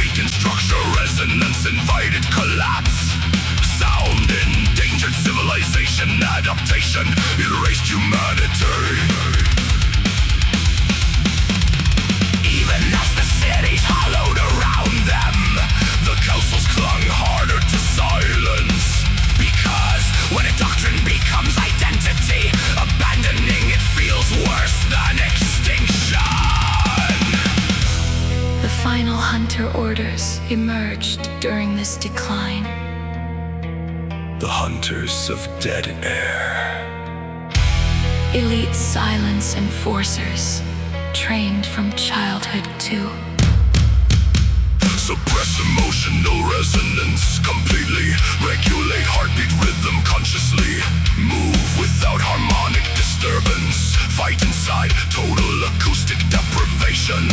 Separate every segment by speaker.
Speaker 1: weakened structure, resonance invited collapse. Sound endangered civilization, adaptation erased humanity. Even as the cities hollowed around them, the councils clung harder to silence. Because when a doctrine becomes identity, abandoning it feels worse than extinction.
Speaker 2: The final hunter orders emerged during this decline.
Speaker 1: The hunters of dead air.
Speaker 2: Elite silence enforcers, trained from childhood too.
Speaker 1: Suppress emotional resonance completely. Regulate heartbeat rhythm consciously. Move without harmonic disturbance. Fight inside total acoustic deprivation.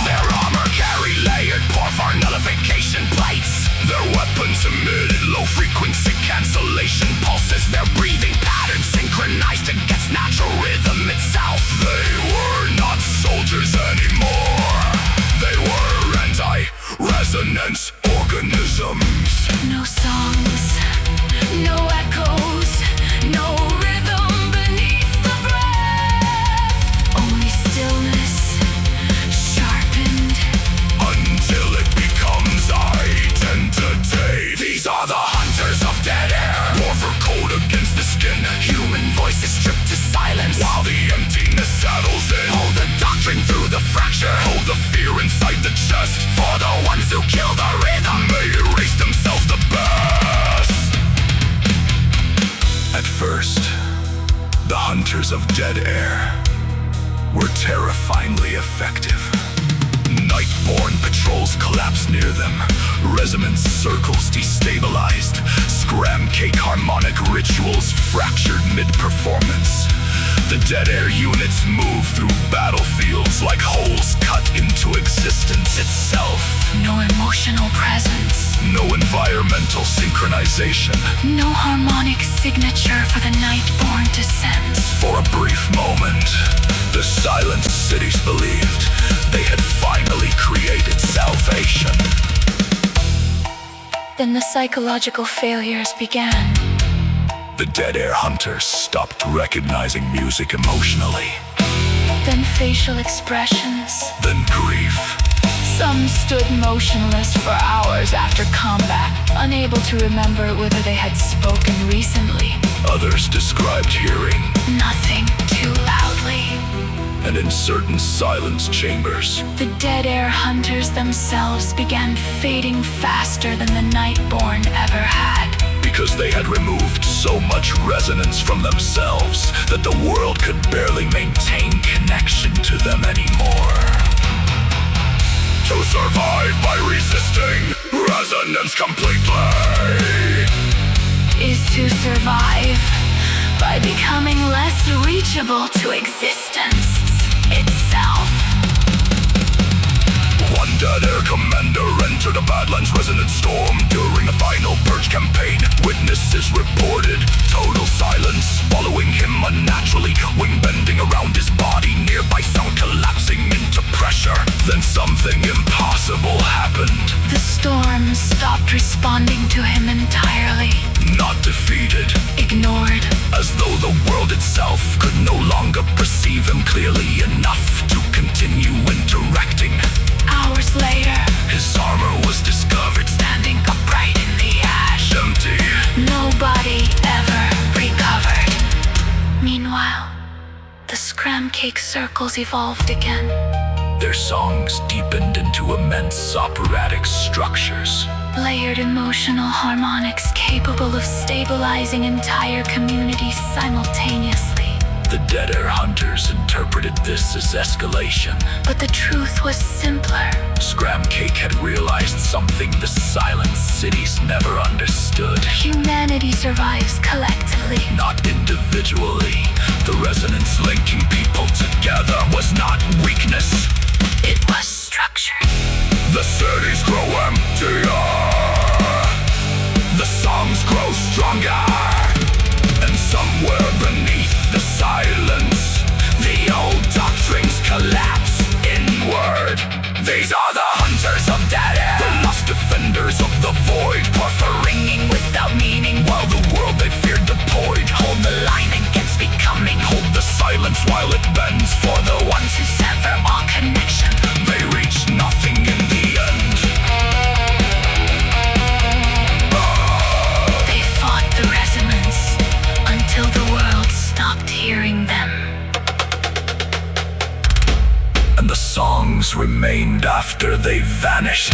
Speaker 1: Their armor carry layered porphyr nullification plates. Their weapons emitted low-frequency cancellation pulses. Their breathing patterns synchronized against natural rhythm itself. They were not soldiers anymore. They were anti-resonance organisms.
Speaker 2: No songs, no echoes, no rhythm beneath the breath. Only stillness, sharpened
Speaker 1: until it becomes identity. These are the hunters of dead air. Porphyr coat against the skin. Human voices stripped to silence while the emptiness settles in. Hold the doctrine through the fracture. Hold the fear inside the chest. For the ones who kill the rhythm may erase themselves the best. At first, the hunters of dead air were terrifyingly effective. Nightborn patrols collapsed near them. Resonance circles destabilized. Scram cake harmonic rituals fractured mid-performance. The dead air units move through battlefields like holes cut into existence itself.
Speaker 2: no emotional presence,
Speaker 1: No environmental synchronization.
Speaker 2: no harmonic signature for the nightborn to sense.
Speaker 1: For a brief moment, the silent cities believed they had finally created salvation.
Speaker 2: Then the psychological failures began.
Speaker 1: The dead air hunters stopped recognizing music emotionally.
Speaker 2: Then facial expressions.
Speaker 1: Then grief.
Speaker 2: Some stood motionless for hours after combat, unable to remember whether they had spoken recently.
Speaker 1: Others described hearing.
Speaker 2: Nothing too loudly.
Speaker 1: And in certain silence chambers,
Speaker 2: The dead air hunters themselves began fading faster than the nightborn ever had.
Speaker 1: because they had removed so much resonance from themselves that the world could barely maintain connection to them anymore. To survive by resisting resonance completely
Speaker 2: Is to survive by becoming less reachable to existence itself.
Speaker 1: One dead air commander entered a Badlands resonance storm during the final purge campaign. Witnesses reported total silence following him unnaturally, wing bending around his body, nearby sound collapsing into pressure. Then something impossible happened.
Speaker 2: The storm stopped responding to him entirely.
Speaker 1: Not defeated,
Speaker 2: Ignored.
Speaker 1: as though the world itself could no longer perceive him clearly enough to continue interacting.
Speaker 2: Hours later,
Speaker 1: His armor was discovered
Speaker 2: standing upright in the ash.
Speaker 1: empty.
Speaker 2: Nobody ever recovered. Meanwhile, the scram cake circles evolved again.
Speaker 1: Their songs deepened into immense operatic structures.
Speaker 2: Layered emotional harmonics capable of stabilizing entire communities simultaneously.
Speaker 1: The dead air hunters interpreted this as escalation.
Speaker 2: But the truth was simpler.
Speaker 1: Scram Cake had realized something the silent cities never understood.
Speaker 2: Humanity survives collectively.
Speaker 1: Not individually. The resonance linking people together was not weakness.
Speaker 2: It was structured.
Speaker 1: The cities grow emptier. The songs grow stronger. And somewhere beneath the silence, the old doctrines collapse inward. These are the hunters of dead air, the lost defenders of the void, pour for ringing without meaning, while the world they feared deployed. Hold the line against becoming, hold the silence while it bends. For the ones who sever all connection, they reach nothing in the end.
Speaker 2: They fought the resonance until the world stopped hearing them.
Speaker 1: And the songs remained after they vanished.